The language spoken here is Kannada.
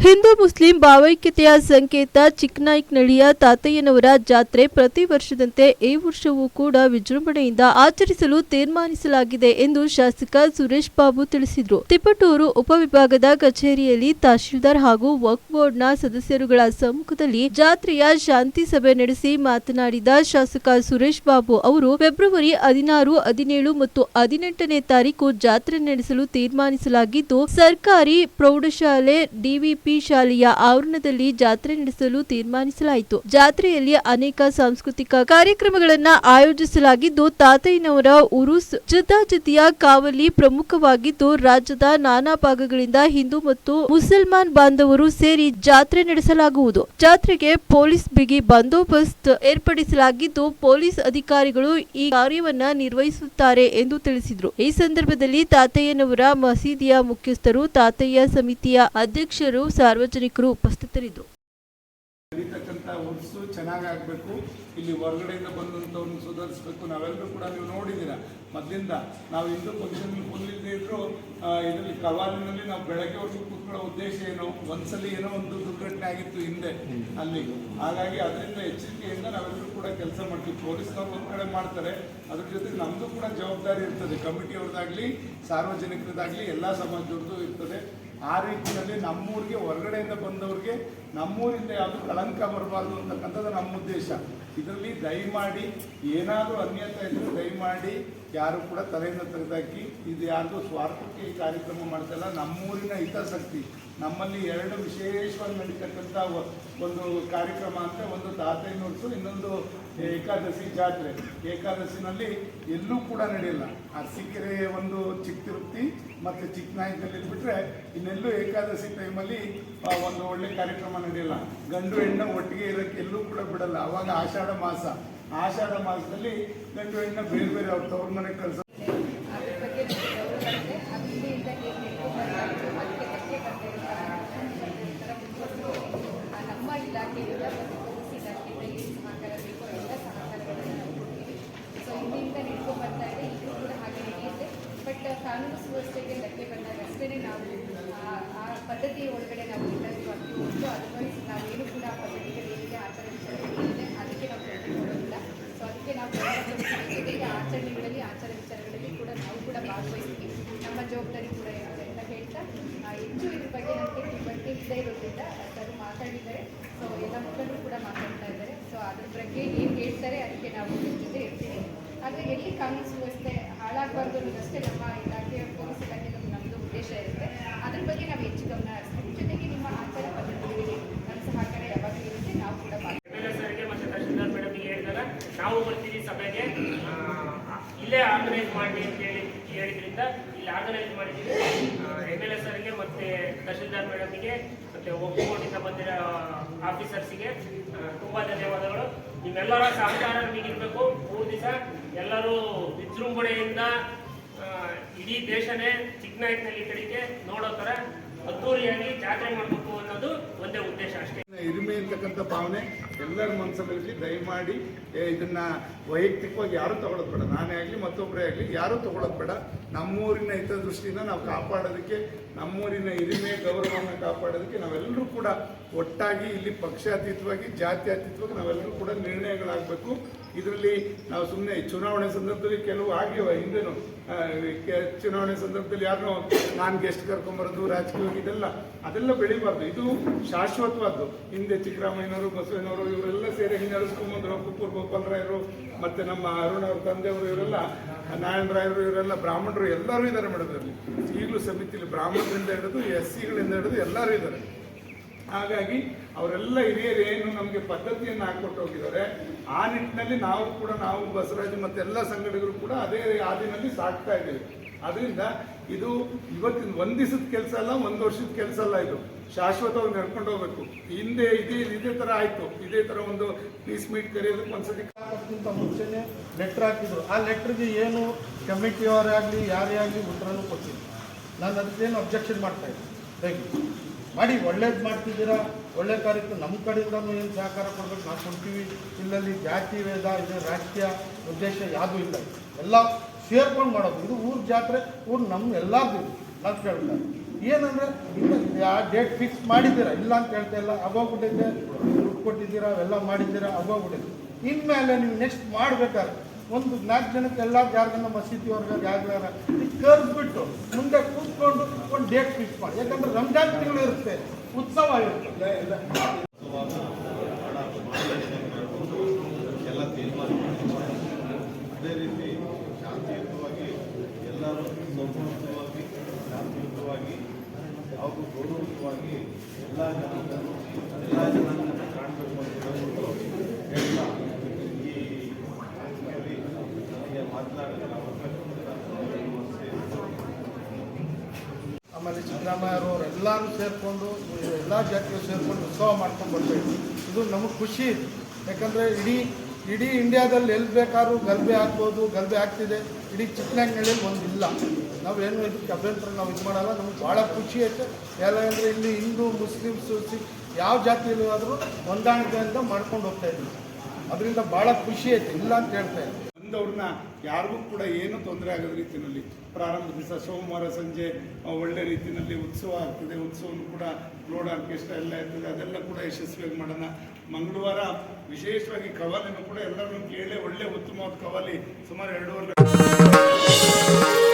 ಹಿಂದೂ ಮುಸ್ಲಿಂ ಭಾವೈಕ್ಯತೆಯ ಸಂಕೇತ ಚಿಕ್ಕನಾಯಕನಹಳ್ಳಿಯ ತಾತಯ್ಯನವರ ಜಾತ್ರೆ ಪ್ರತಿ ವರ್ಷದಂತೆ ಈ ವರ್ಷವೂ ಕೂಡ ವಿಜೃಂಭಣೆಯಿಂದ ಆಚರಿಸಲು ತೀರ್ಮಾನಿಸಲಾಗಿದೆ ಎಂದು ಶಾಸಕ ಸುರೇಶ್ ಬಾಬು ತಿಳಿಸಿದರು. ತಿಪಟೂರು ಉಪವಿಭಾಗದ ಕಚೇರಿಯಲ್ಲಿ ತಹಶೀಲ್ದಾರ್ ಹಾಗೂ ವಕ್ಫ್ ಬೋರ್ಡ್ನ ಸದಸ್ಯರುಗಳ ಸಮ್ಮುಖದಲ್ಲಿ ಜಾತ್ರೆಯ ಶಾಂತಿ ಸಭೆ ನಡೆಸಿ ಮಾತನಾಡಿದ ಶಾಸಕ ಸುರೇಶ್ ಬಾಬು ಅವರು ಫೆಬ್ರವರಿ 16, 17 ಮತ್ತು 18ನೇ ತಾರೀಕು ಜಾತ್ರೆ ನಡೆಸಲು ತೀರ್ಮಾನಿಸಲಾಗಿದ್ದು, ಸರ್ಕಾರಿ ಪ್ರೌಢಶಾಲೆ ಡಿವಿಪಿ ಶಾಲೆಯ ಆವರಣದಲ್ಲಿ ಜಾತ್ರೆ ನಡೆಸಲು ತೀರ್ಮಾನಿಸಲಾಯಿತು. ಜಾತ್ರೆಯಲ್ಲಿ ಅನೇಕ ಸಾಂಸ್ಕೃತಿಕ ಕಾರ್ಯಕ್ರಮಗಳನ್ನು ಆಯೋಜಿಸಲಾಗಿದ್ದು, ತಾತಯ್ಯನವರ ಉರುಸ್ ಜುದ್ದಾಜುದ್ದಿಯ ಕಾವಲಿ ಪ್ರಮುಖವಾಗಿದ್ದು, ರಾಜ್ಯದ ನಾನಾ ಭಾಗಗಳಿಂದ ಹಿಂದೂ ಮತ್ತು ಮುಸಲ್ಮಾನ್ ಬಾಂಧವರು ಸೇರಿ ಜಾತ್ರೆ ನಡೆಸಲಾಗುವುದು. ಜಾತ್ರೆಗೆ ಪೊಲೀಸ್ ಬಿಗಿ ಬಂದೋಬಸ್ತ್ ಏರ್ಪಡಿಸಲಾಗಿದ್ದು, ಪೊಲೀಸ್ ಅಧಿಕಾರಿಗಳು ಈ ಕಾರ್ಯವನ್ನ ನಿರ್ವಹಿಸುತ್ತಾರೆ ಎಂದು ತಿಳಿಸಿದರು. ಈ ಸಂದರ್ಭದಲ್ಲಿ ತಾತಯ್ಯನವರ ಮಸೀದಿಯ ಮುಖ್ಯಸ್ಥರು, ತಾತಯ್ಯ ಸಮಿತಿಯ ಅಧ್ಯಕ್ಷರು, ಸಾರ್ವಜನಿಕರು ಉಪಸ್ಥಿತರಿದ್ದರು. ಉತ್ಸವ ಚೆನ್ನಾಗಾಗಬೇಕು. ಇಲ್ಲಿ ಹೊರಗಡೆಯಿಂದ ಬಂದಂಥವ್ರನ್ನ ಸುಧಾರಿಸಬೇಕು. ನಾವೆಲ್ಲರೂ ಕೂಡ ನೀವು ನೋಡಿದ್ದೀರ ಮೊದಲಿಂದ ನಾವು ಹಿಂದೂ ಫಂಕ್ಷನ್ ಫುಲ್ಲಿಲ್ಲದೆ ಇದ್ರು ಇದರಲ್ಲಿ ಕವಾಲಿನಲ್ಲಿ ನಾವು ಬೆಳಗ್ಗೆವರೆಗೂ ಕೂತ್ಕೊಳ್ಳೋ ಉದ್ದೇಶ ಏನು, ಒಂದ್ಸಲಿ ಏನೋ ಒಂದು ದುರ್ಘಟನೆ ಆಗಿತ್ತು ಹಿಂದೆ ಅಲ್ಲಿ. ಹಾಗಾಗಿ ಅದರಿಂದ ಎಚ್ಚರಿಕೆಯಿಂದ ನಾವೆಲ್ಲರೂ ಕೂಡ ಕೆಲಸ ಮಾಡ್ತೀವಿ. ಪೊಲೀಸ್ನವ್ರು ಒಂದು ಕಡೆ ಮಾಡ್ತಾರೆ, ಅದ್ರ ಜೊತೆಗೆ ನಮ್ಮದು ಕೂಡ ಜವಾಬ್ದಾರಿ ಇರ್ತದೆ. ಕಮಿಟಿಯವ್ರದ್ದಾಗಲಿ ಸಾರ್ವಜನಿಕರದಾಗಲಿ ಎಲ್ಲ ಸಮಾಜದವ್ರದ್ದು ಇರ್ತದೆ. ಆ ರೀತಿಯಲ್ಲಿ ನಮ್ಮೂರಿಗೆ ಹೊರಗಡೆಯಿಂದ ಬಂದವ್ರಿಗೆ ನಮ್ಮೂರಿಂದ ಯಾವುದು ಕಳಂಕ ಬರಬಾರ್ದು ಅಂತಕ್ಕಂಥದ್ದು ನಮ್ಮ ಉದ್ದೇಶ. ಇದರಲ್ಲಿ ದಯಮಾಡಿ ಏನಾದರೂ ಅನ್ಯತೆ ಇದ್ದರೆ ದಯಮಾಡಿ ಯಾರು ಕೂಡ ತಲೆಯಿಂದ ತೆಗೆದಾಕಿ, ಇದು ಯಾರ್ದು ಸ್ವಾರ್ಥಕ್ಕೆ ಈ ಕಾರ್ಯಕ್ರಮ ಮಾಡ್ತಲ್ಲ. ನಮ್ಮೂರಿನ ಹಿತಾಸಕ್ತಿ, ನಮ್ಮಲ್ಲಿ ಎರಡು ವಿಶೇಷವಾಗಿ ನಡೀತಕ್ಕಂಥ ಒಂದು ಕಾರ್ಯಕ್ರಮ ಅಂತ, ಒಂದು ತಾತಯ್ಯನ ಉತ್ಸವ, ಇನ್ನೊಂದು ಏಕಾದಶಿ ಜಾತ್ರೆ. ಏಕಾದಶಿನಲ್ಲಿ ಎಲ್ಲೂ ಕೂಡ ನಡೆಯಲ್ಲ. ಅರಸೀಕೆರೆ ಒಂದು ಚಿಕ್ಕ ತಿರುಪತಿ ಮತ್ತು ಚಿಕ್ಕನಾಯಕನಲ್ಲಿ ಬಿಟ್ಟರೆ ಇನ್ನೆಲ್ಲೂ ಏಕಾದಶಿ ಟೈಮಲ್ಲಿ ಒಂದು ಒಳ್ಳೆ ಕಾರ್ಯಕ್ರಮ ನಡೆಯಲ್ಲ. ಗಂಡು ಹೆಣ್ಣು ಒಟ್ಟಿಗೆ ಇರೋಕ್ಕೆ ಎಲ್ಲೂ ಕೂಡ ಬಿಡಲ್ಲ. ಅವಾಗ ಆಷಾಢ ಮಾಸದಲ್ಲಿ ಗಂಡು ಹೆಣ್ಣು ಬೇರೆ ಬೇರೆ ಅವ್ರ ತವ್ರ ಮನೆಗೆ ಕಳಿಸ ಕಾನೂನು ಸುವ್ಯವಸ್ಥೆಗೆ ಧಕ್ಕೆ ಬಂದಾಗ ಅಷ್ಟೇ ನಾವು ಆ ಪದ್ಧತಿ ಒಳಗಡೆ ನಾವು ಎಲ್ಲರಿಗೂ ಅದನ್ನು ನಾವೇನು ಕೂಡ ಆ ಪದ್ಧತಿಗಳೇನಿದೆ, ಆಚಾರ ವಿಚಾರಗಳೇನಿದೆ ಅದಕ್ಕೆ ನಾವು ಕೊಡೋದಿಲ್ಲ. ಸೊ ಅದಕ್ಕೆ ನಾವು ಜೊತೆಗೆ ಆಚರಣೆಗಳಲ್ಲಿ ಆಚಾರ ವಿಚಾರಗಳಲ್ಲಿ ಕೂಡ ನಾವು ಕೂಡ ಭಾಗವಹಿಸ್ತೀವಿ. ನಮ್ಮ ಜವಾಬ್ದಾರಿ ಕೂಡ ಇರುತ್ತೆ ಅಂತ ಹೇಳ್ತಾ ಹೆಚ್ಚು ಇದ್ರ ಬಗ್ಗೆ ನನಗೆ ತಿಳುವಳಿಕೆ ಇಲ್ಲದೆ ಇರೋದ್ರಿಂದ ಸರ್ ಮಾತಾಡಿದ್ದಾರೆ. ಸೊ ಎಲ್ಲ ಮಕ್ಕಳು ಕೂಡ ಮಾತಾಡ್ತಾ ಇದ್ದಾರೆ. ಸೊ ಅದ್ರ ಬಗ್ಗೆ ಏನು ಹೇಳ್ತಾರೆ ಅದಕ್ಕೆ ನಾವು ಜೊತೆ ಇರ್ತೀವಿ. ಆದರೆ ಎಲ್ಲಿ ಕಾನೂನು ಸುವ್ಯವಸ್ಥೆ ಹಾಳಾಗಬಾರ್ದು ಅನ್ನೋದಷ್ಟೇ ನಮ್ಮ ಇಲಾಖೆ, ಪೊಲೀಸ್ ಇಲಾಖೆ ನಮ್ಮದು ಉದ್ದೇಶ ಇರುತ್ತೆ. ಅದ್ರ ಬಗ್ಗೆ ನಾವು ಹೆಚ್ಚು ಗಮನ ಹರಿಸ್ತೀವಿ. ಜೊತೆಗೆ ನಿಮ್ಮ ಆಚಾರ ಪದ್ಧತಿಗಳಿಗೆ ನಮ್ಮ ಸಹಕಾರ ಯಾವಾಗಲೂ ಇರುತ್ತೆ. ನಾವು ಕೂಡ ಸರ್ಗೆ ಮತ್ತು ತಹಶೀಲ್ದಾರ್ ಮೇಡಮ್ಗೆ ಹೇಳಿದಾಗ ನಾವು ಬರ್ತೀವಿ ಸಭೆಗೆ, ಇಲ್ಲೇ ಆರ್ಗನೈಸ್ ಮಾಡಿ ಅಂತ ಹೇಳಿದ್ರಿಂದ ಇಲ್ಲಿ ಆರ್ಗನೈಸ್ ಮಾಡಿದ್ದೀವಿ. MLA ಸರ್ಗೆ ಮತ್ತು ತಹಶೀಲ್ದಾರ್ ಮೇಡಮ್ಗೆ ಮತ್ತು ಒಕ್ಕೂಟದಿಂದ ಬಂದಿರೋ ಆಫೀಸರ್ಸಿಗೆ ತುಂಬ ಧನ್ಯವಾದಗಳು. ನಿಮ್ಮೆಲ್ಲರ ಸಹಕಾರ ನಮಗಿರಬೇಕು. 3 ದಿವಸ ಎಲ್ಲರೂ ವಿಜೃಂಭಣೆಯಿಂದ ಇಡೀ ದೇಶನೇ ಚಿಕ್ಕನಾಯಕನಹಳ್ಳಿ ಕಡೆಗೆ ನೋಡೋ ಥರ ಅದ್ದೂರಿಯಾಗಿ ಜಾತ್ರೆ ಮಾಡಬೇಕು ಅನ್ನೋದು ಒಂದೇ ಉದ್ದೇಶ ಅಷ್ಟೇ. ಹಿರಿಮೆ ಅಂತಕ್ಕಂಥ ಭಾವನೆ ಎಲ್ಲರ ಮನಸ್ಸಲ್ಲಿ ದಯಮಾಡಿ ಇದನ್ನ ವೈಯಕ್ತಿಕವಾಗಿ ಯಾರೂ ತಗೊಳ್ಳೋದು ಬೇಡ. ನಾನೇ ಆಗಲಿ ಮತ್ತೊಬ್ಬರೇ ಆಗಲಿ ಯಾರೂ ತಗೊಳ್ಳೋದು ಬೇಡ. ನಮ್ಮೂರಿನ ಹಿತದೃಷ್ಟಿಯಿಂದ ನಾವು ಕಾಪಾಡೋದಕ್ಕೆ, ನಮ್ಮೂರಿನ ಹಿರಿಮೆ ಗೌರವವನ್ನು ಕಾಪಾಡೋದಕ್ಕೆ ನಾವೆಲ್ಲರೂ ಕೂಡ ಒಟ್ಟಾಗಿ ಇಲ್ಲಿ ಪಕ್ಷಾತೀತವಾಗಿ ಜಾತ್ಯತೀತವಾಗಿ ನಾವೆಲ್ಲರೂ ಕೂಡ ನಿರ್ಣಯಗಳಾಗಬೇಕು. ಇದರಲ್ಲಿ ನಾವು ಸುಮ್ಮನೆ ಚುನಾವಣೆ ಸಂದರ್ಭದಲ್ಲಿ ಕೆಲವು ಆಗಿವೆ, ಹಿಂದೇನು ಚುನಾವಣೆ ಸಂದರ್ಭದಲ್ಲಿ ಯಾರನ್ನೋ ನಾನು ಗೆಸ್ಟ್ ಕರ್ಕೊಂಬರೋದು ರಾಜಕೀಯವಾಗಿ ಅದೆಲ್ಲ ಬೆಳಿಬಾರ್ದು. ಇದು ಶಾಶ್ವತವಾದ್ದು. ಹಿಂದೆ ಚಿಕ್ಕರಾಮಯ್ಯನವರು, ಬಸವಣ್ಣವರು ಇವರೆಲ್ಲ ಸೇರಿ ಹಿಂಗೆ ನಡೆಸ್ಕೊಂಬಂದ್ರು. ಕುಪ್ಪೂರ್ ಗೋಪಾಲರಾಯರು ಮತ್ತು ನಮ್ಮ ಅರುಣ್ ಅವ್ರ ತಂದೆಯವರು, ಇವರೆಲ್ಲ ನಾರಾಯಣರಾಯರು, ಇವರೆಲ್ಲ ಬ್ರಾಹ್ಮಣರು ಎಲ್ಲರೂ ಇದ್ದಾರೆ ಮೇಡಮಲ್ಲಿ. ಈಗಲೂ ಸಮಿತಿಯಲ್ಲಿ ಬ್ರಾಹ್ಮಣರಿಂದ ಹಿಡಿದು SCಗಳಿಂದ ಹಿಡಿದು ಎಲ್ಲರೂ ಇದ್ದಾರೆ. ಹಾಗಾಗಿ ಅವರೆಲ್ಲ ಹಿರಿಯರು ಏನು ನಮಗೆ ಪದ್ಧತಿಯನ್ನು ಹಾಕ್ಕೊಟ್ಟು ಹೋಗಿದ್ದಾರೆ. ಆ ನಿಟ್ಟಿನಲ್ಲಿ ನಾವು ಬಸವರಾಜ್ ಮತ್ತು ಎಲ್ಲ ಸಂಘಟಕರು ಕೂಡ ಅದೇ ಹಾದಿನಲ್ಲಿ ಸಾಕ್ತಾ ಇದ್ದೀವಿ. ಅದರಿಂದ ಇದು ಇವತ್ತಿನ ಒಂದು ದಿವಸದ ಕೆಲಸ ಅಲ್ಲ, 1 ವರ್ಷದ ಕೆಲಸ ಅಲ್ಲ. ಇದು ಶಾಶ್ವತವಾಗಿ ನಡ್ಕೊಂಡು ಹೋಗ್ಬೇಕು. ಹಿಂದೆ ಇದೇ ಥರ ಆಯಿತು. ಇದೇ ಥರ ಒಂದು ಪೀಸ್ ಮೀಟ್ ಕರೆಯೋದಕ್ಕೆ ಒಂದ್ಸತಿ ಮುಂಚೆನೇ ಲೆಟ್ರ್ ಹಾಕಿದ್ರು. ಆ ಲೆಟ್ರಿಗೆ ಏನು ಕಮಿಟಿಯವರೇ ಆಗಲಿ ಯಾರೇ ಆಗಲಿ ಉತ್ತರನೂ ಕೊಡ್ತೀನಿ. ನಾನು ಅದಕ್ಕೇನು ಅಬ್ಜೆಕ್ಷನ್ ಮಾಡ್ತಾಯಿದ್ದೆ. ದಯವಿಟ್ಟು ಮಾಡಿ, ಒಳ್ಳೇದು ಮಾಡ್ತಿದ್ದೀರಾ, ಒಳ್ಳೆ ಕಾರ್ಯಕ್ರಮ. ನಮ್ಮ ಕಡೆಯಿಂದನೂ ಏನು ಸಹಕಾರ ಕೊಡಬೇಕು ನಾವು ಕೊಡ್ತೀವಿ. ಇಲ್ಲಲ್ಲಿ ಜಾತಿ ಭೇದ, ಇದು ರಾಜಕೀಯ ಉದ್ದೇಶ ಯಾವುದೂ ಇಲ್ಲ. ಎಲ್ಲ ಸೇರ್ಕೊಂಡು ಮಾಡೋದು. ಇದು ಊರ ಜಾತ್ರೆ, ಊರು ನಮ್ಮ ಎಲ್ಲರದ್ದು. ನಾನು ಕೇಳ್ತಾರೆ ಏನಂದರೆ ಇನ್ನು ಆ ಡೇಟ್ ಫಿಕ್ಸ್ ಮಾಡಿದ್ದೀರಾ, ಇಲ್ಲ ಅಂತ ಹೇಳ್ತಾ ಇಲ್ಲ, ಆಗೋಗ್ಬಿಟ್ಟಿದೆ, ದುಡ್ಡು ಕೊಟ್ಟಿದ್ದೀರಾ, ಅವೆಲ್ಲ ಮಾಡಿದ್ದೀರಾ, ಆಗೋಗ್ಬಿಟ್ಟಿದೆ. ಇನ್ಮೇಲೆ ನೀವು ನೆಕ್ಸ್ಟ್ ಮಾಡಬೇಕಾದ್ರೆ ಒಂದು 4 ಜನಕ್ಕೆ ಎಲ್ಲ ಯಾರಿಗನ್ನ ಮಸೀದಿಯವ್ರಿಗೆ ಯಾರ್ಯಾರ ಕರೆದ್ಬಿಟ್ಟು ಮುಂದೆ ಕೂತ್ಕೊಂಡು ಒಂದು ಡೇಟ್ ಫಿಕ್ಸ್ ಮಾಡಿ. ಯಾಕಂದರೆ ರಂಜಾನ್ ತಿಂಗಳು ಇರುತ್ತೆ, ಉತ್ಸವ ಇರುತ್ತೆ. ಎಲ್ಲ ತೀರ್ಮಾನ ಮಾಡಿದ್ದಾರೆ. ಅದೇ ರೀತಿ ಶಾಂತಿಯುತವಾಗಿ ಎಲ್ಲರೂ ಸೌಹಾರ್ದವಾಗಿ ಶಾಂತಿಯುತವಾಗಿ ಹಾಗೂ ಗೌರವಯುತವಾಗಿ ಎಲ್ಲ ಜನಾಂಗವನ್ನು ಕಾಣಬೇಕು ಅಂತ ಹೇಳ್ಬಿಟ್ಟು ಹೇಳ್ತಾ ಈ ನನಗೆ ಮಾತನಾಡಲು ಅವಕಾಶ ಆಮೇಲೆ ಸಿದ್ದರಾಮಯ್ಯರವ್ರು ಎಲ್ಲರೂ ಸೇರಿಕೊಂಡು ಎಲ್ಲ ಜಾತಿಯವರು ಸೇರಿಕೊಂಡು ಉತ್ಸವ ಮಾಡ್ಕೊಂಡು ಬರ್ಬೇಕು. ಇದು ನಮಗೆ ಖುಷಿ ಇದೆ. ಯಾಕಂದರೆ ಇಡೀ ಇಂಡಿಯಾದಲ್ಲಿ ಎಲ್ಲಿ ಬೇಕಾದ್ರೂ ಗಲಭೆ ಆಗ್ಬೋದು, ಗಲಭೆ ಆಗ್ತಿದೆ. ಇಡೀ ಚಿಕ್ಕನಹಳ್ಳಿಯಲ್ಲಿ ಒಂದಿಲ್ಲ. ನಾವೇನು ಇದಕ್ಕೆ ಅಭ್ಯಂತರ ನಾವು ಇದು ಮಾಡಲ್ಲ. ನಮ್ಗೆ ಭಾಳ ಖುಷಿ ಐತೆ. ಎಲ್ಲ ಅಂದರೆ ಇಲ್ಲಿ ಹಿಂದೂ, ಮುಸ್ಲಿಮ್ಸು, ಸಿಖ್ ಯಾವ ಜಾತಿಯಲ್ಲಿ ಆದರೂ ಹೊಂದಾಣಿಕೆಯಿಂದ ಮಾಡ್ಕೊಂಡು ಹೋಗ್ತಾ ಇದ್ದೀವಿ. ಅದರಿಂದ ಭಾಳ ಖುಷಿ ಐತೆ, ಇಲ್ಲ ಅಂತ ಹೇಳ್ತಾ ಇದ್ದೀನಿ. ಬಂದವ್ರನ್ನ ಯಾರಿಗೂ ಕೂಡ ಏನೂ ತೊಂದರೆ ಆಗದ ರೀತಿಯಲ್ಲಿ ಪ್ರಾರಂಭ ದಿವಸ ಸೋಮವಾರ ಸಂಜೆ ಒಳ್ಳೆ ರೀತಿಯಲ್ಲಿ ಉತ್ಸವ ಆಗ್ತದೆ. ಉತ್ಸವವನ್ನು ಕೂಡ ಲೋಡ್ ಆರ್ಕೆಸ್ಟ್ರಾ ಎಲ್ಲ ಇರ್ತದೆ, ಅದೆಲ್ಲ ಕೂಡ ಯಶಸ್ವಿಯಾಗಿ ಮಾಡೋಣ. ಮಂಗಳವಾರ ವಿಶೇಷವಾಗಿ ಕವಾಲಿನೂ ಕೂಡ ಎಲ್ಲರನ್ನೂ ಕೇಳಿ ಒಳ್ಳೆ ಉತ್ತಮವಾದ ಕವಾಲಿ ಸುಮಾರು 2.5 ಲಕ್ಷ